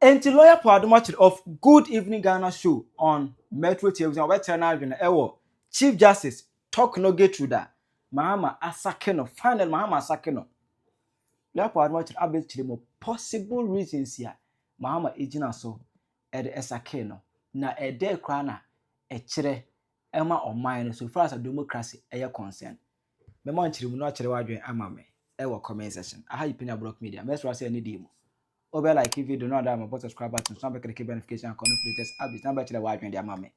And the lawyer Adom Otchere of Good Evening Ghana show on Metro Television, where Ewo Chief Justice Torkonoo Getrude Mahama asakeno. Finally, Mahama asakeno. Lawyer Adom Otchere abetire mo possible reasons here. Mahama ejina so ede esakeno. Na ede kra na echere ema oman so far as a democracy eye concern. Me man chiri mu no akere wadwen ama me ewo comment section. Aha yi Penyah block media. Me so say any demo. Obe like if you do not have a subscribe button, so make the notification and latest updates. Number chile wadwen dia mama.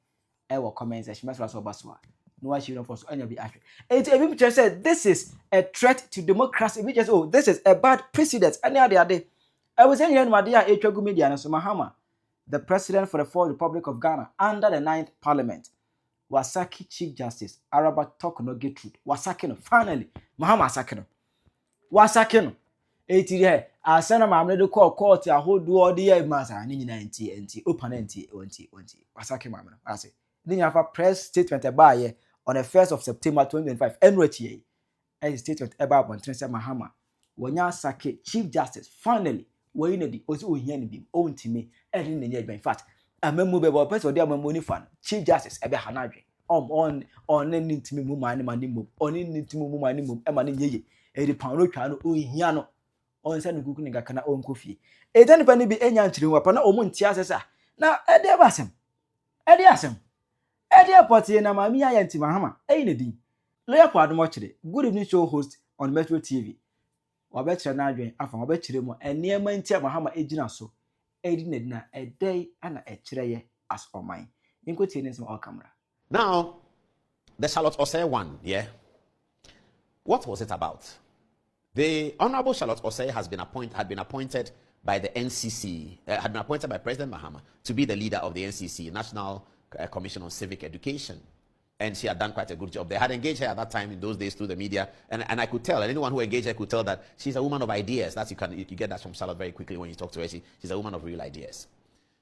Ewo comment section. Me so baswa. No one should for so any be accurate. It people just said this is a threat to democracy. We just this is a bad precedent. Any other day. I was saying here my dear Etwagu media and so Mahama, the president for the Fourth Republic of Ghana under the 9th Parliament. Wasaki Chief Justice Charlotte Torkonoo Getrude wasakeno. Finally, Mahama asakeno. Wasakeno. Etiri asana mamle de court a hold do all the masa ni nyina enti open enti wasake mamle ase ni nyafa press statement about on the 1st of September 2025 enrochie a statement about on Trent Mahama wonya sake Chief Justice finally we need osi ohia ni bim ontime eri ne nya in fact amemu be bo person dey amemu ni fan Chief Justice ebe hanadwe on ni ntime mu mani mum on ni ntime mu mani mum e ma ne nyeye eri pan no twa no ohia no on send kuku ni gakana on kofi e tani pani bi enya nchiri wapa na omu ntia asesa na ede basem ede apotie na mami ya nti Mahama eyi ne din lawyer Adom Otchere Good Evening show host on Metro TV wabetire na adwen afa wabetire mo enema ntia Mahama ejina so edi ne din na ede ana ekire ye as oman inkotie ne nsem all camera. Now the Charlotte Osei one, yeah, what was it about? The Honorable Charlotte Osei had been appointed by the NCC, had been appointed by President Mahama to be the leader of the NCC, National Commission on Civic Education. And she had done quite a good job. They had engaged her at that time in those days through the media. And I could tell, and anyone who engaged her could tell that she's a woman of ideas. That's you get that from Charlotte very quickly when you talk to her. She's a woman of real ideas.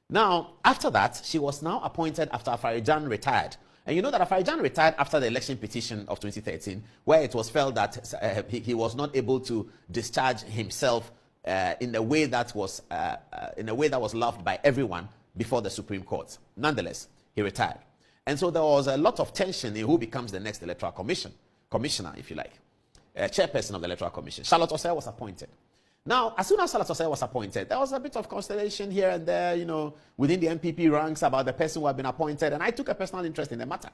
Now, after that, she was now appointed after Afarijan retired. And you know that Afarijan retired after the election petition of 2013, where it was felt that he was not able to discharge himself in a way that was loved by everyone before the Supreme Court. Nonetheless, he retired. And so there was a lot of tension in who becomes the next electoral commissioner, if you like, chairperson of the Electoral Commission. Charlotte Osei was appointed. Now, as soon as Charlotte Osei was appointed, there was a bit of constellation here and there, within the MPP ranks about the person who had been appointed, and I took a personal interest in the matter.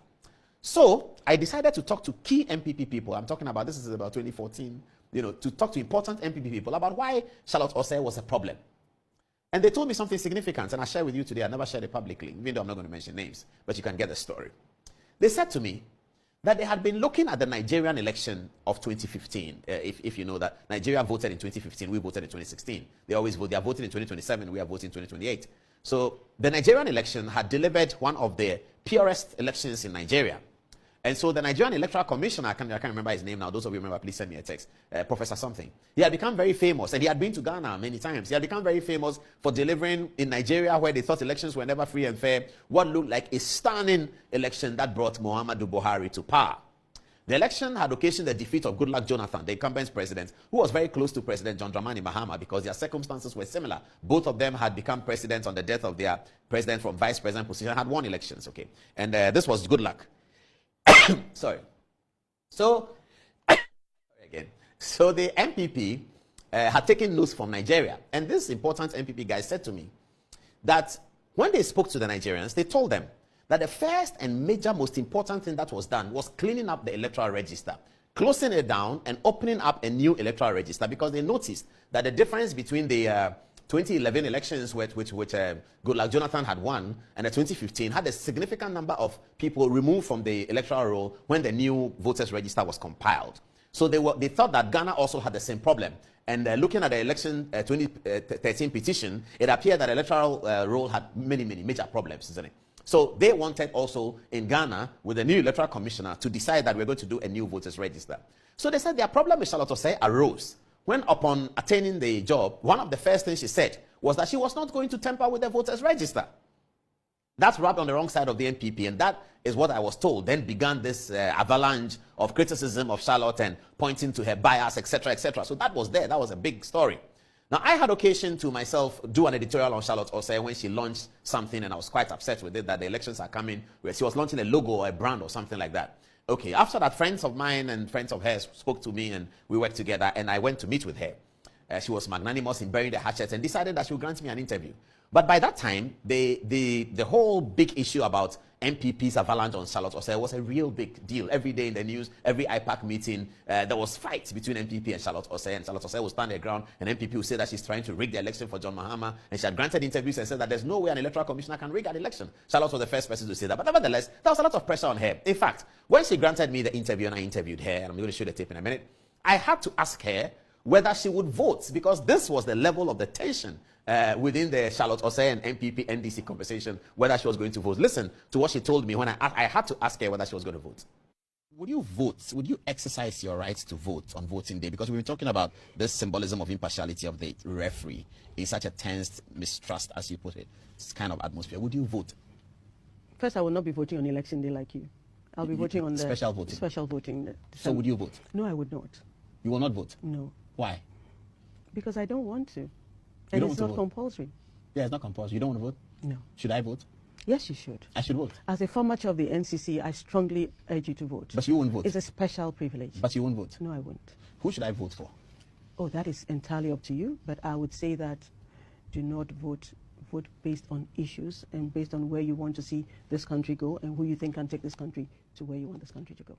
So, I decided to talk to key MPP people. I'm talking about, this is about 2014, to talk to important MPP people about why Charlotte Osei was a problem. And they told me something significant, and I share with you today. I never shared it publicly, even though I'm not going to mention names, but you can get the story. They said to me that they had been looking at the Nigerian election of 2015. If you know that Nigeria voted in 2015, we voted in 2016. They always vote. They are voting in 2027. We are voting in 2028. So the Nigerian election had delivered one of the purest elections in Nigeria. And so the Nigerian Electoral Commissioner, I can't remember his name now. Those of you remember, please send me a text. Professor something. He had become very famous, and he had been to Ghana many times. He had become very famous for delivering in Nigeria, where they thought elections were never free and fair, what looked like a stunning election that brought Muhammadu Buhari to power. The election had occasioned the defeat of Goodluck Jonathan, the incumbent president, who was very close to President John Dramani Mahama because their circumstances were similar. Both of them had become presidents on the death of their president from vice president position, had won elections, okay? And this was Goodluck. Sorry. So, again. So the MPP had taken notes from Nigeria. And this important MPP guy said to me that when they spoke to the Nigerians, they told them that the first and most important thing that was done was cleaning up the electoral register, closing it down and opening up a new electoral register, because they noticed that the difference between the 2011 elections, which Goodluck Jonathan had won, and the 2015 had a significant number of people removed from the electoral roll when the new voters register was compiled. So they thought that Ghana also had the same problem. And looking at the election 2013 petition, it appeared that the electoral roll had many major problems, isn't it? So they wanted also in Ghana, with the new electoral commissioner, to decide that we're going to do a new voters register. So they said their problem with Charlotte Osei arose when, upon attaining the job, one of the first things she said was that she was not going to tamper with the voters register. That's rubbed on the wrong side of the NPP, and that is what I was told. Then began this avalanche of criticism of Charlotte and pointing to her bias, etc., etc. So that was there. That was a big story. Now, I had occasion to myself do an editorial on Charlotte Osei when she launched something, and I was quite upset with it, that the elections are coming, where she was launching a logo or a brand or something like that. Okay, after that, friends of mine and friends of hers spoke to me, and we worked together, and I went to meet with her. She was magnanimous in burying the hatchet and decided that she would grant me an interview. But by that time, the whole big issue about MPP's avalanche on Charlotte Osei was a real big deal. Every day in the news, every IPAC meeting, there was fights between MPP and Charlotte Osei. And Charlotte Osei would stand her ground, and MPP would say that she's trying to rig the election for John Mahama. And she had granted interviews and said that there's no way an electoral commissioner can rig an election. Charlotte was the first person to say that. But nevertheless, there was a lot of pressure on her. In fact, when she granted me the interview and I interviewed her, and I'm going to show the tape in a minute, I had to ask her whether she would vote, because this was the level of the tension within the Charlotte Osei and MPP NDC conversation, whether she was going to vote. Listen to what she told me when I had to ask her whether she was going to vote. Would you vote? Would you exercise your right to vote on voting day? Because we've been talking about this symbolism of impartiality of the referee in such a tense mistrust, as you put it, this kind of atmosphere. Would you vote? First, I will not be voting on election day like you. I'll be voting on the special voting. Special voting. So would you vote? No, I would not. You will not vote? No. Why? Because I don't want to. And it's not compulsory. Yeah, it's not compulsory. You don't want to vote? No. Should I vote? Yes, you should. I should vote. As a former chair of the NCC, I strongly urge you to vote. But you won't vote? It's a special privilege. But you won't vote? No, I won't. Who should I vote for? Oh, that is entirely up to you. But I would say that do not vote. Vote based on issues and based on where you want to see this country go and who you think can take this country to where you want this country to go.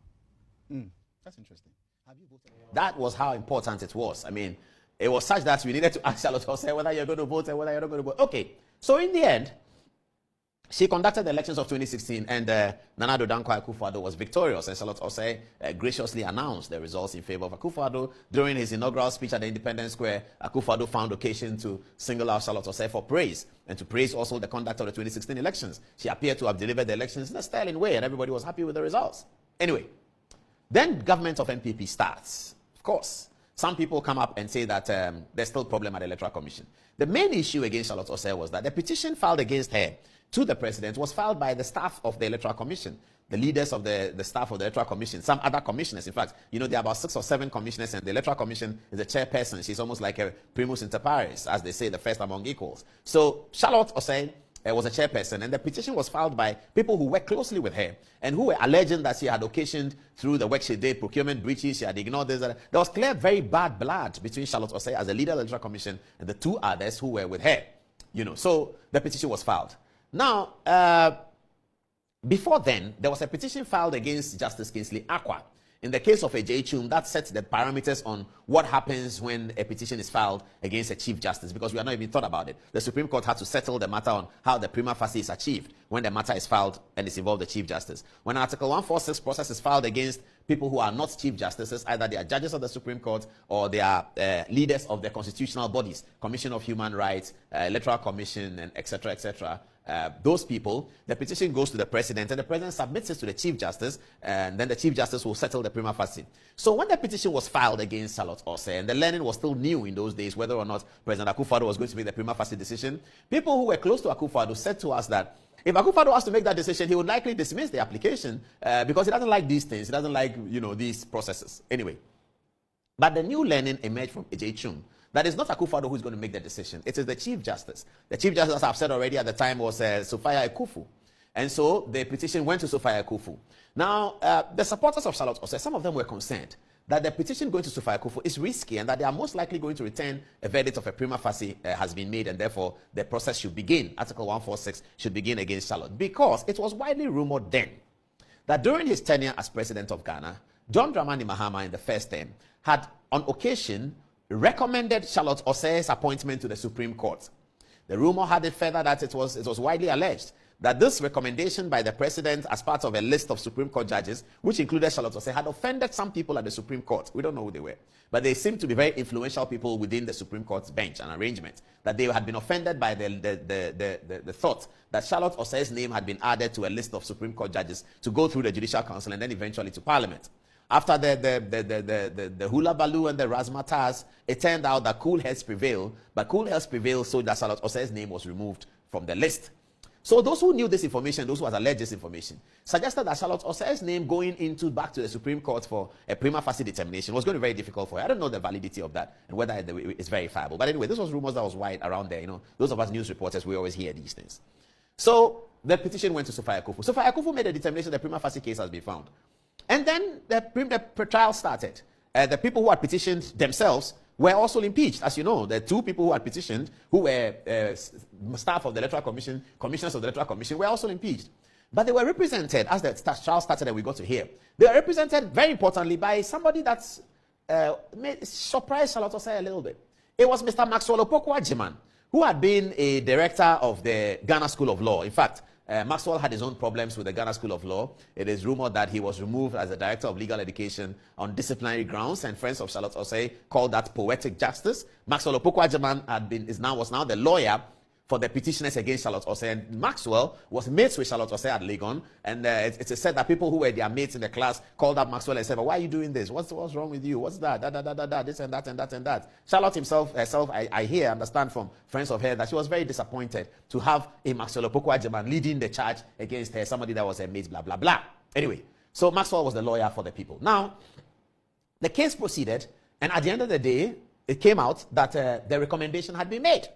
That's interesting. Have you voted? That was how important it was. I mean, it was such that we needed to ask Charlotte Osei whether you're going to vote and whether you're not going to vote. Okay, so in the end, she conducted the elections of 2016, and Nana Addo Dankwa Akufo-Addo was victorious, and Charlotte Osei graciously announced the results in favor of Akufo-Addo. During his inaugural speech at the Independence Square, Akufo-Addo found occasion to single out Charlotte Osei for praise, and to praise also the conduct of the 2016 elections. She appeared to have delivered the elections in a sterling way, and everybody was happy with the results. Anyway, then government of MPP starts. Of course, some people come up and say that there's still a problem at the Electoral Commission. The main issue against Charlotte Osei was that the petition filed against her to the president was filed by the staff of the Electoral Commission, the leaders of the staff of the Electoral Commission, some other commissioners. In fact, you know, there are about 6 or 7 commissioners, and the Electoral Commission is the chairperson. She's almost like a primus inter pares, as they say, the first among equals. So Charlotte Osei was a chairperson, and the petition was filed by people who worked closely with her and who were alleging that she had occasioned, through the work she did, procurement breaches. She had ignored this. There was clear, very bad blood between Charlotte Osei as a leader of the Electoral Commission and the 2 others who were with her. You know, so the petition was filed. Now, before then, there was a petition filed against Justice Kingsley Acquah. In the case of A.J. Chum, that sets the parameters on what happens when a petition is filed against a Chief Justice, because we have not even thought about it. The Supreme Court had to settle the matter on how the prima facie is achieved when the matter is filed and it's involved the Chief Justice. When Article 146 process is filed against people who are not Chief Justices, either they are judges of the Supreme Court or they are leaders of the constitutional bodies, Commission of Human Rights, Electoral Commission, and etc., etc., those people, the petition goes to the president, and the president submits it to the Chief Justice, and then the Chief Justice will settle the prima facie. So when the petition was filed against Charlotte Osei, and the learning was still new in those days, whether or not President Akufo-Addo was going to make the prima facie decision, people who were close to Akufo-Addo said to us that if Akufo-Addo has to make that decision, he would likely dismiss the application because he doesn't like these things. He doesn't like, you know, these processes. Anyway, but the new learning emerged from A.J. Chum. That is not Akufo-Addo who is going to make the decision. It is the Chief Justice. The Chief Justice, as I've said already at the time, was Sophia Ekufu. And so the petition went to Sophia Ekufu. Now, the supporters of Charlotte Osei, some of them were concerned that the petition going to Sophia Ekufu is risky and that they are most likely going to return a verdict of a prima facie has been made, and therefore the process should begin. Article 146 should begin against Charlotte, because it was widely rumored then that during his tenure as president of Ghana, John Dramani Mahama in the first term had on occasion recommended Charlotte Osei's appointment to the Supreme Court. The rumor had it further that it was widely alleged that this recommendation by the president as part of a list of Supreme Court judges, which included Charlotte Osei, had offended some people at the Supreme Court. We don't know who they were, but they seemed to be very influential people within the Supreme Court's bench and arrangement, that they had been offended by the thought that Charlotte Osei's name had been added to a list of Supreme Court judges to go through the Judicial Council and then eventually to Parliament. After the hula baloo and the razzmatazz, it turned out that cool heads prevailed, but cool heads prevailed so that Charlotte Osei's name was removed from the list. So those who knew this information, those who had alleged this information, suggested that Charlotte Osei's name going back to the Supreme Court for a prima facie determination was going to be very difficult for her. I don't know the validity of that and whether it's verifiable. But anyway, this was rumors that was wide around there. Those of us news reporters, we always hear these things. So the petition went to Sophia Akuffo. Sophia Akuffo made a determination that the prima facie case has been found. And then the trial started. The people who had petitioned themselves were also impeached. As you know, the two people who had petitioned, who were staff of the Electoral Commission, commissioners of the Electoral Commission, were also impeached. But they were represented, as the trial started and we got to hear, they were represented very importantly by somebody that's surprised Charlotte Osei a little bit. It was Mr. Maxwell Opoku-Agyeman, who had been a director of the Ghana School of Law. In fact, Maxwell had his own problems with the Ghana School of Law. It is rumored that he was removed as the director of legal education on disciplinary grounds, and friends of Charlotte Osei called that poetic justice. Maxwell Opoku-Agyeman was now the lawyer for the petitioners against Charlotte Osei, and Maxwell was mates with Charlotte Osei at Legon, and it's said that people who were their mates in the class called up Maxwell and said, "Why are you doing this? What's wrong with you? What's that? This and that and that and that." Charlotte herself, I understand from friends of hers that she was very disappointed to have a Maxwell Opoku-Agyeman leading the charge against her, somebody that was her mate, blah blah blah. Anyway, so Maxwell was the lawyer for the people. Now, the case proceeded, and at the end of the day, it came out that the recommendation had been made.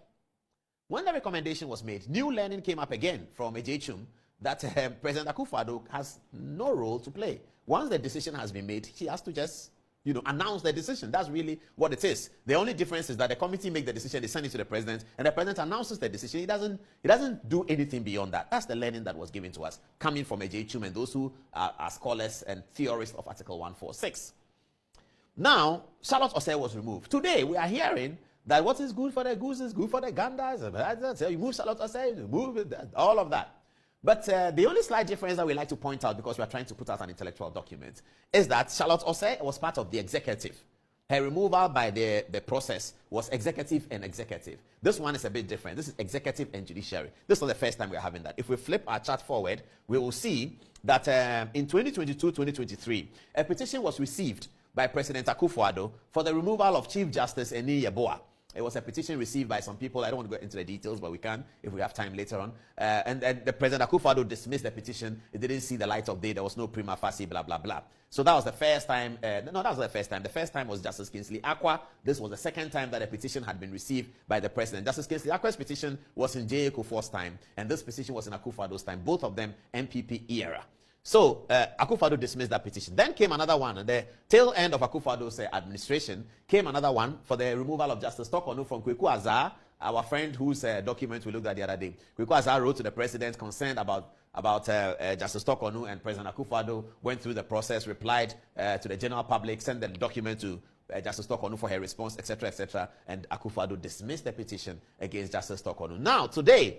When the recommendation was made, new learning came up again from Ejechum that President Akufo-Addo has no role to play. Once the decision has been made, he has to just, announce the decision. That's really what it is. The only difference is that the committee make the decision, they send it to the president, and the president announces the decision. He doesn't do anything beyond that. That's the learning that was given to us, coming from Ejechum and those who are scholars and theorists of Article 146. Now, Charlotte Osei was removed. Today, we are hearing that what is good for the goose is good for the gander. So you move Charlotte Osei, you move all of that. But the only slight difference that we like to point out, because we are trying to put out an intellectual document, is that Charlotte Osei was part of the executive. Her removal by the process was executive and executive. This one is a bit different. This is executive and judiciary. This is the first time we are having that. If we flip our chart forward, we will see that in 2022-2023, a petition was received by President Akufo-Addo for the removal of Chief Justice Eni Yeboah. It was a petition received by some people. I don't want to go into the details, but we can if we have time later on. And the President Akufo-Addo dismissed the petition. It didn't see the light of day. There was no prima facie, blah, blah, blah. So that was the first time. No, that was the first time. The first time was Justice Kingsley Akwa. This was the second time that a petition had been received by the President. Justice Kingsley Akwa's petition was in J.A. Kufuor's time, and this petition was in Akufo-Addo's time, both of them MPP era. So Akufo-Addo dismissed that petition. Then came another one. At the tail end of Akufo-Addo's administration came another one for the removal of Justice Torkonoo from Kweku Azar, our friend whose document we looked at the other day. Kweku Azar wrote to the president concerned about Justice Torkonoo, and President Akufo-Addo went through the process, replied to the general public, sent the document to Justice Torkonoo for her response, etc., etc. And Akufo-Addo dismissed the petition against Justice Torkonoo. Now, today,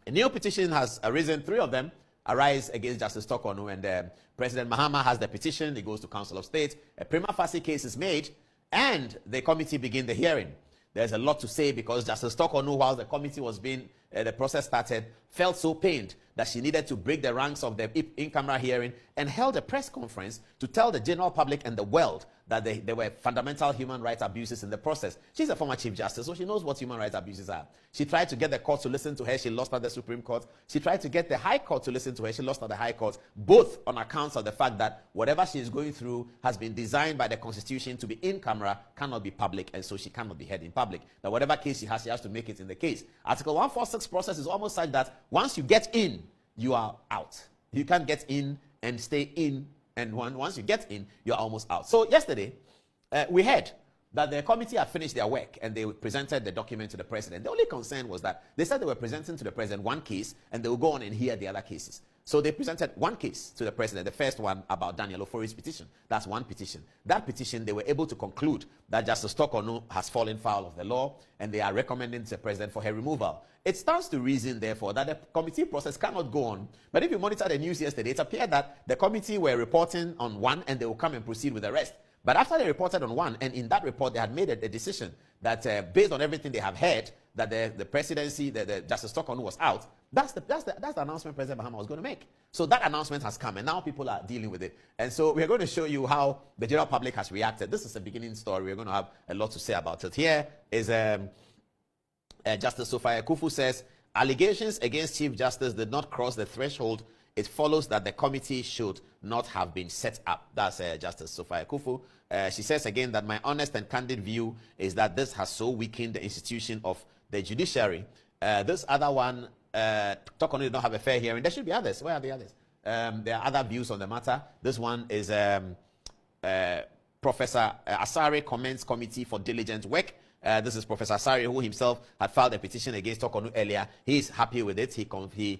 a new petition has arisen, 3 of them arise against Justice Torkonoo, and President Mahama has the petition. It goes to Council of State. A prima facie case is made, and the committee begin the hearing. There's a lot to say because Justice Torkonoo, while the committee was being, the process started, felt so pained that she needed to break the ranks of the in-camera hearing and held a press conference to tell the general public and the world that there were fundamental human rights abuses in the process. She's a former Chief Justice, so she knows what human rights abuses are. She tried to get the court to listen to her. She lost at the Supreme Court. She tried to get the High Court to listen to her. She lost at the High Court, both on accounts of the fact that whatever she is going through has been designed by the Constitution to be in camera, cannot be public, and so she cannot be heard in public. Now, whatever case she has to make it in the case. Article 146 process is almost such that once you get in, you are out. You can't get in and stay in, and once you get in, you're almost out. So yesterday, we heard that the committee had finished their work and they presented the document to the president. The only concern was that they said they were presenting to the president one case and they will go on and hear the other cases. So they presented one case to the president, the first one about Daniel Ofori's petition. That's one petition. That petition, they were able to conclude that Justice Torkonoo has fallen foul of the law and they are recommending to the president for her removal. It stands to reason, therefore, that the committee process cannot go on. But if you monitor the news yesterday, it appeared that the committee were reporting on one and they will come and proceed with the rest. But after they reported on one, and in that report they had made a decision that based on everything they have heard, that the presidency, the Justice Torkonoo was out. That's the announcement President Mahama was going to make. So that announcement has come, and now people are dealing with it. And so we're going to show you how the general public has reacted. This is a beginning story. We're going to have a lot to say about it. Here is Justice Sophia Akuffo says, allegations against Chief Justice did not cross the threshold. It follows that the committee should not have been set up. That's Justice Sophia Kufu. She says again that my honest and candid view is that this has so weakened the institution of the judiciary. This other one, Torkonoo did not have a fair hearing. There should be others. Where are the others? There are other views on the matter. This one is Professor Asare Comments Committee for Diligent Work. This is Professor Asare, who himself had filed a petition against Torkonoo earlier. He is happy with it. He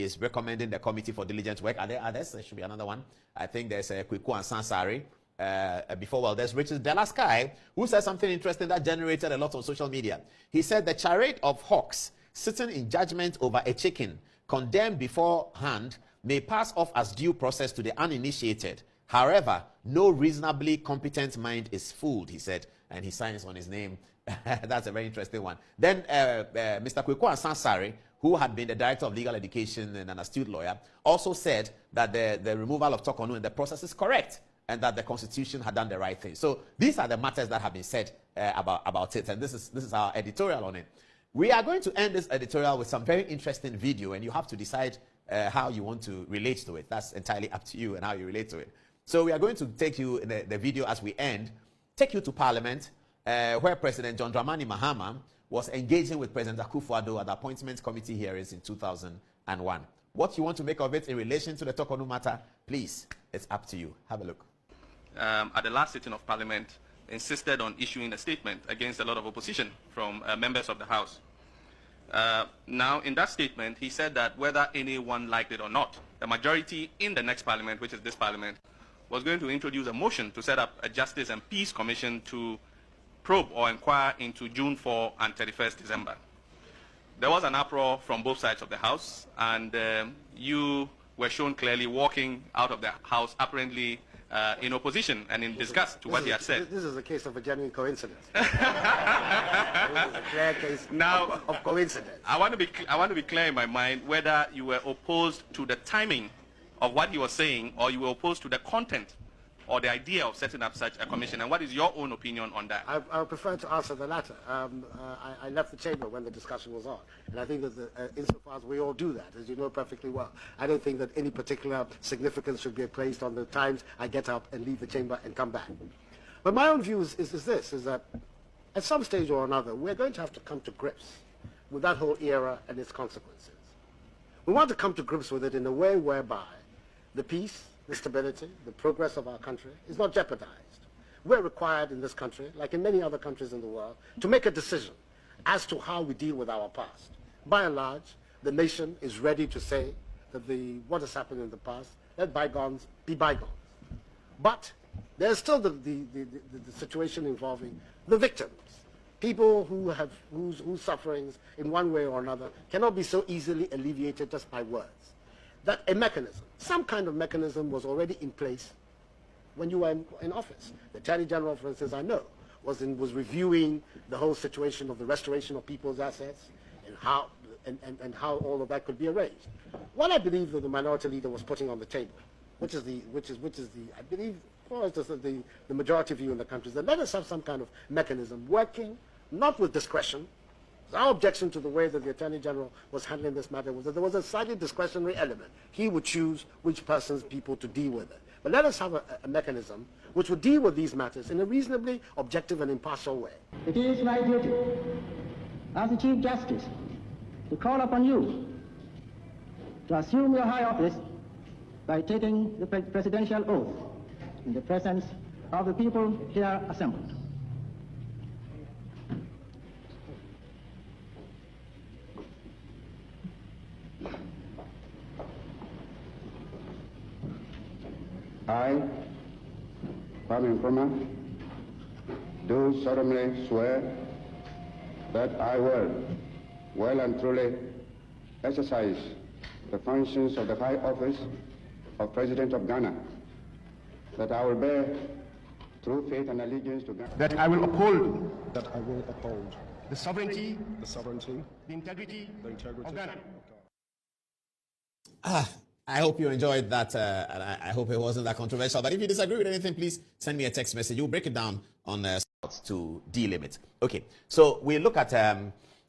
is recommending the Committee for Diligent Work. Are there others? There should be another one. I think there's Kwiku and Sansari. There's Richard Delaskai, who said something interesting that generated a lot on social media. He said the charade of hawks sitting in judgment over a chicken condemned beforehand may pass off as due process to the uninitiated. However, no reasonably competent mind is fooled, he said, and he signs on his name. That's a very interesting one. Then Mr. Kwiku Sansari, who had been the Director of Legal Education and an astute lawyer, also said that the removal of Torkonoo in the process is correct and that the Constitution had done the right thing. So these are the matters that have been said about it, and this is our editorial on it. We are going to end this editorial with some very interesting video, and you have to decide how you want to relate to it. That's entirely up to you and how you relate to it. So we are going to take you in the video as we end, take you to Parliament, where President John Dramani Mahama was engaging with President Akufo-Addo at the Appointments Committee hearings in 2001. What you want to make of it in relation to the Torkonoo matter, please, it's up to you. Have a look. At the last sitting of Parliament, insisted on issuing a statement against a lot of opposition from members of the House. Now, in that statement, he said that whether anyone liked it or not, the majority in the next Parliament, which is this Parliament, was going to introduce a motion to set up a Justice and Peace Commission to probe or inquire into June 4 and 31st December. There was an uproar from both sides of the House, and you were shown clearly walking out of the House, apparently in opposition and in disgust to what he had said. This is a case of a genuine coincidence. This is a clear case of coincidence. I want to be clear in my mind whether you were opposed to the timing of what he was saying, or you were opposed to the content or the idea of setting up such a commission, and what is your own opinion on that? I would prefer to answer the latter. I left the chamber when the discussion was on, and I think that insofar as we all do that, as you know perfectly well, I don't think that any particular significance should be placed on the times I get up and leave the chamber and come back. But my own view is that at some stage or another, we're going to have to come to grips with that whole era and its consequences. We want to come to grips with it in a way whereby the peace, the stability, the progress of our country is not jeopardized. We're required in this country, like in many other countries in the world, to make a decision as to how we deal with our past. By and large, the nation is ready to say that what has happened in the past, let bygones be bygones. But there's still the situation involving the victims, people whose sufferings in one way or another cannot be so easily alleviated just by words. That a mechanism, some kind of mechanism was already in place when you were in office. The Attorney General, for instance, I know, was reviewing the whole situation of the restoration of people's assets and how all of that could be arranged. What I believe that the Minority Leader was putting on the table, which is I believe, for instance, the majority view in the country, is that let us have some kind of mechanism working, not with discretion. Our objection to the way that the Attorney General was handling this matter was that there was a slightly discretionary element. He would choose which people to deal with it. But let us have a mechanism which would deal with these matters in a reasonably objective and impartial way. It is my duty as the Chief Justice to call upon you to assume your high office by taking the presidential oath in the presence of the people here assembled. I, Kwame Nkrumah, do solemnly swear that I will well and truly exercise the functions of the high office of President of Ghana, that I will bear true faith and allegiance to Ghana, that I will uphold the sovereignty, the integrity of Ghana. I hope you enjoyed that, and I hope it wasn't that controversial. But if you disagree with anything, please send me a text message. We'll break it down on to delimit. Okay, so we look at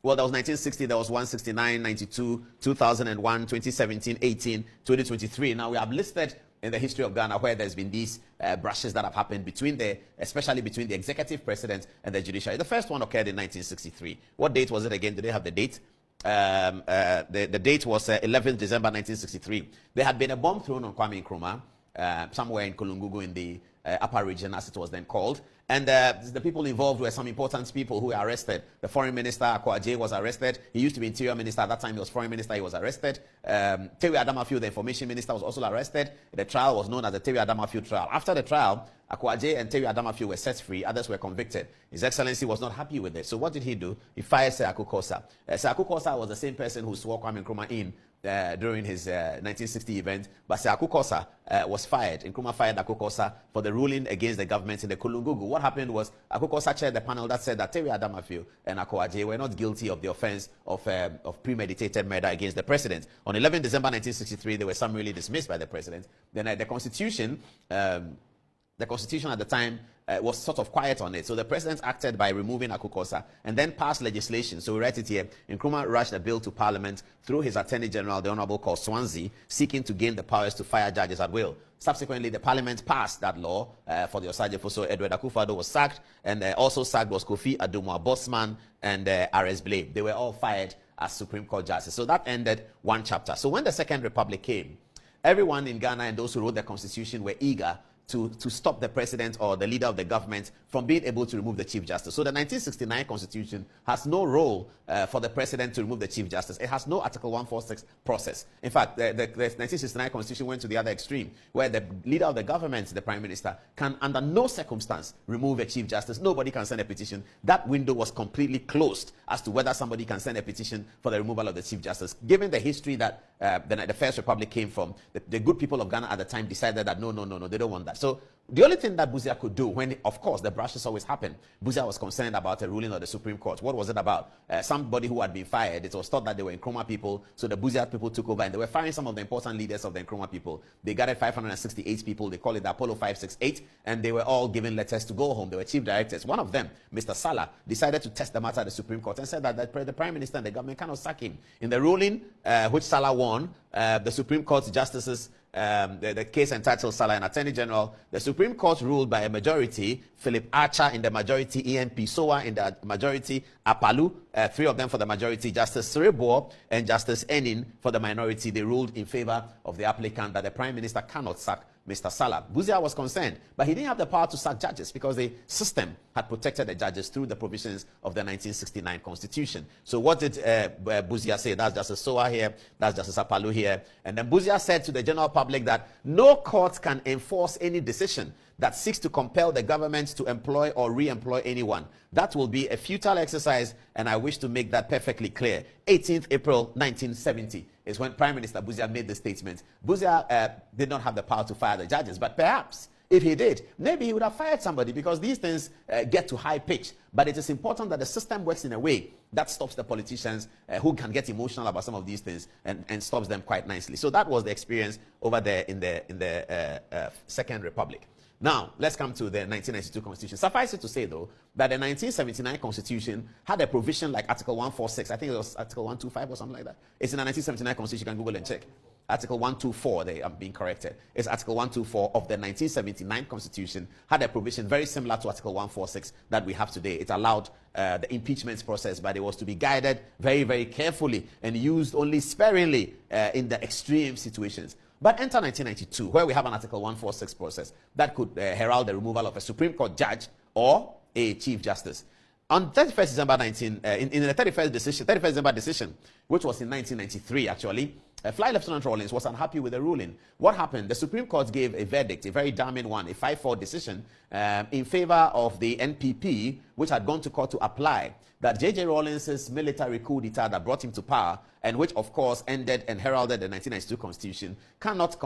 Well, that was 1960, there was 169, 92, 2001, 2017, 18, 2023. Now, we have listed in the history of Ghana where there's been these brushes that have happened especially between the executive president and the judiciary. The first one occurred in 1963. What date was it again? Do they have the date? The date was 11th December 1963. There had been a bomb thrown on Kwame Nkrumah somewhere in Kolungugu in the upper region, as it was then called. And the people involved were some important people who were arrested. The foreign minister, Adom Otchere, was arrested. He used to be interior minister. At that time, he was foreign minister. He was arrested. Tewi Adom Otchere, the information minister, was also arrested. The trial was known as the Tewi Adom Otchere trial. After the trial, Adom Otchere and Tewi Adom Otchere were set free. Others were convicted. His Excellency was not happy with it. So what did he do? He fired Sir Aku Kosa. Sir Aku Kosa was the same person who swore Kwame Nkrumah in during his 1960 event, but Sir Aku Kosa was fired. Nkrumah fired Aku Kosa for the ruling against the government in the Kolungugu. What happened was Aku Kosa chaired the panel that said that Tewi Adom Otchere and Adom Otchere were not guilty of the offense of premeditated murder against the president. On 11 December 1963, they were summarily dismissed by the president. Then the Constitution at the time was sort of quiet on it. So the president acted by removing Aku Kosa and then passed legislation. So we write it here. Nkrumah rushed a bill to Parliament through his Attorney General, the Honorable Col Swansea, seeking to gain the powers to fire judges at will. Subsequently, the Parliament passed that law for the Osagyefo. So Edward Akufo-Addo was sacked, and also sacked was Kofi Adumoah-Bossman and R.S. Blade. They were all fired as Supreme Court justices. So that ended one chapter. So when the Second Republic came, everyone in Ghana and those who wrote the Constitution were eager to stop the president or the leader of the government from being able to remove the Chief Justice. So the 1969 Constitution has no role for the president to remove the Chief Justice. It has no Article 146 process. In fact, the 1969 Constitution went to the other extreme, where the leader of the government, the Prime Minister, can under no circumstance remove a Chief Justice. Nobody can send a petition. That window was completely closed as to whether somebody can send a petition for the removal of the Chief Justice. Given the history that the First Republic came from, the good people of Ghana at the time decided that no, they don't want that. So the only thing that Busia could do, when, of course, the brushes always happen, Busia was concerned about a ruling of the Supreme Court. What was it about? Somebody who had been fired. It was thought that they were Nkrumah people, so the Busia people took over, and they were firing some of the important leaders of the Nkrumah people. They gathered 568 people. They call it the Apollo 568, and they were all given letters to go home. They were chief directors. One of them, Mr. Salah, decided to test the matter at the Supreme Court and said that the Prime Minister and the government cannot sack him. In the ruling, which Salah won, the Supreme Court's justices, the case entitled Salah and Attorney General, the Supreme Court ruled by a majority, Philip Archer in the majority, E.N.P. Sowa in the majority, Apalu, three of them for the majority, Justice Srebo and Justice Enin for the minority. They ruled in favor of the applicant that the Prime Minister cannot sack Mr. Salah. Busia was concerned, but he didn't have the power to sack judges because the system had protected the judges through the provisions of the 1969 Constitution. So what did Busia say? That's Justice Sowa here, that's Justice Apalu here. And then Busia said to the general public that no court can enforce any decision that seeks to compel the government to employ or re-employ anyone. That will be a futile exercise, and I wish to make that perfectly clear. 18th April 1970 is when Prime Minister Busia made the statement. Busia did not have the power to fire the judges, but perhaps if he did, maybe he would have fired somebody, because these things get to high pitch. But it is important that the system works in a way that stops the politicians who can get emotional about some of these things and stops them quite nicely. So that was the experience over there in the Second Republic. Now, let's come to the 1992 Constitution. Suffice it to say, though, that the 1979 Constitution had a provision like Article 146. I think it was Article 125 or something like that. It's in the 1979 Constitution. You can Google and check. Article 124, I'm being corrected. It's Article 124 of the 1979 Constitution had a provision very similar to Article 146 that we have today. It allowed the impeachment process, but it was to be guided very, very carefully and used only sparingly in the extreme situations. But enter 1992, where we have an Article 146 process that could herald the removal of a Supreme Court judge or a Chief Justice. On 31st December in the 31st December decision, which was in 1993 actually, Fly Lieutenant Rawlings was unhappy with the ruling. What happened? The Supreme Court gave a verdict, a very damning one, a 5-4 decision in favor of the NPP, which had gone to court to apply that J.J. Rawlings' military coup d'etat that brought him to power, and which of course ended and heralded the 1992 Constitution, cannot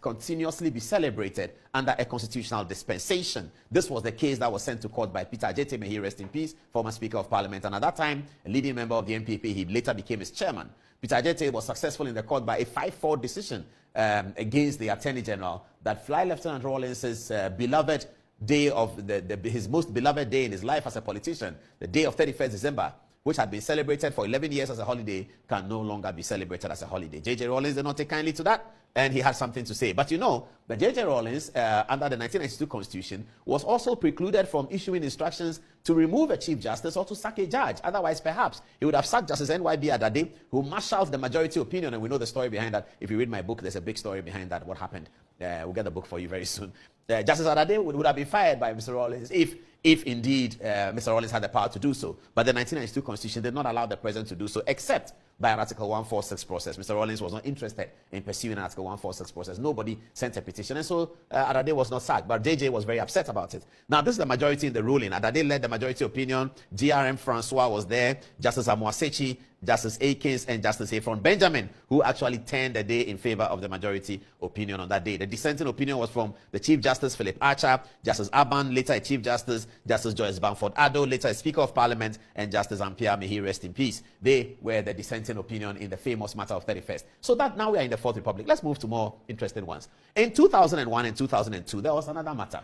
continuously be celebrated under a constitutional dispensation. This was the case that was sent to court by Peter Ajete, may he rest in peace, former Speaker of Parliament, and at that time, a leading member of the NPP. He later became its chairman. Peter Ajete was successful in the court by a 5-4 decision against the Attorney General that Fly Lieutenant Rawlings' beloved day of his most beloved day in his life as a politician, the day of 31st December, which had been celebrated for 11 years as a holiday, can no longer be celebrated as a holiday. J.J. Rawlings did not take kindly to that, and he had something to say. But you know, the J.J. Rawlings, under the 1992 Constitution, was also precluded from issuing instructions to remove a Chief Justice or to sack a judge. Otherwise, perhaps, he would have sacked Justice N.Y.B. Adade, who marshaled the majority opinion, and we know the story behind that. If you read my book, there's a big story behind that, what happened. We'll get the book for you very soon. Justice Adade would have been fired by Mr. Rawlings if indeed Mr. Rawlings had the power to do so. But the 1992 Constitution did not allow the president to do so, except by an Article 146 process. Mr. Rawlings was not interested in pursuing an Article 146 process. Nobody sent a petition, and so Adade was not sacked. But JJ was very upset about it. Now, this is the majority in the ruling. Adade led the majority opinion. GRM Francois was there. Justice Adom Otchere, Justice Akins, and Justice Efron Benjamin, who actually turned the day in favor of the majority opinion on that day. The dissenting opinion was from the Chief Justice Philip Archer, Justice Aban, later a Chief Justice, Justice Joyce Bamford Addo, later a Speaker of Parliament, and Justice Ampia, may he rest in peace. They were the dissenting opinion in the famous matter of 31st. So that now we are in the Fourth Republic. Let's move to more interesting ones. In 2001 and 2002, there was another matter.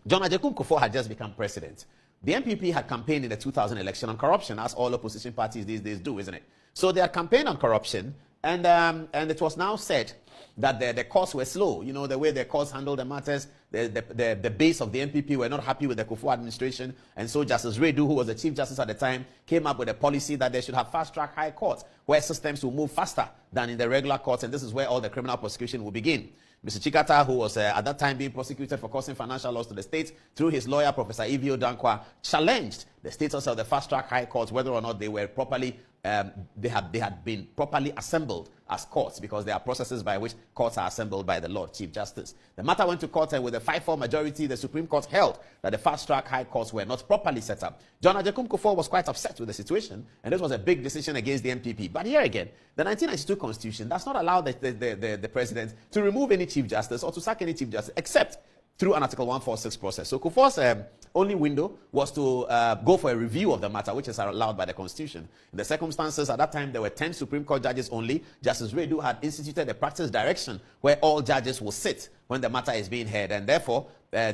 John Agyekum Kufuor had just become president. The NPP had campaigned in the 2000 election on corruption, as all opposition parties these days do, isn't it? So they had campaigned on corruption, and it was now said that the courts were slow. You know, the way the courts handled the matters, the base of the NPP were not happy with the Kufuor administration, and so Justice Redu, who was the Chief Justice at the time, came up with a policy that they should have fast-track high courts, where systems will move faster than in the regular courts, and this is where all the criminal prosecution will begin. Mr. Chikata, who was at that time being prosecuted for causing financial loss to the state, through his lawyer, Professor Evio Dankwa, challenged the status of the fast-track high courts, whether or not they were properly, they had been properly assembled as courts, because there are processes by which courts are assembled by the Lord Chief Justice. The matter went to court, and with a 5-4 majority, the Supreme Court held that the fast-track high courts were not properly set up. John Agyekum Kufuor was quite upset with the situation, and this was a big decision against the NPP. But here again, the 1992 Constitution does not allow the president to remove any Chief Justice or to sack any Chief Justice, except through an Article 146 process. So Kufuor's only window was to go for a review of the matter, which is allowed by the Constitution. In the circumstances, at that time, there were 10 Supreme Court judges only. Justice Redu had instituted a practice direction where all judges will sit when the matter is being heard, and therefore,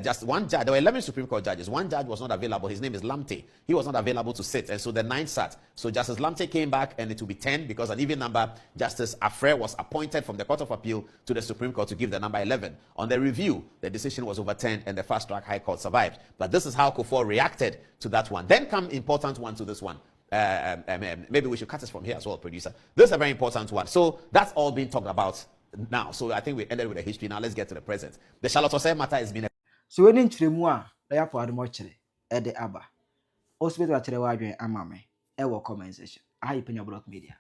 just one judge, there were 11 Supreme Court judges. One judge was not available. His name is Lamte. He was not available to sit, and so the 9 sat. So Justice Lamte came back, and it will be 10 because an even number. Justice Afre was appointed from the Court of Appeal to the Supreme Court to give the number 11. On the review, the decision was overturned, and the fast-track High Court survived. But this is how Kufuor reacted to that one. Then come important one to this one. Maybe we should cut this from here as well, producer. This is a very important one. So that's all being talked about now. So I think we ended with the history. Now let's get to the present. The Charlotte Osei matter has been. So when in Chiremua, they are for Adom Otchere, Ede Abba. Also, with Otchere Wadri and Mammy, comment section. I Penyah Block Media.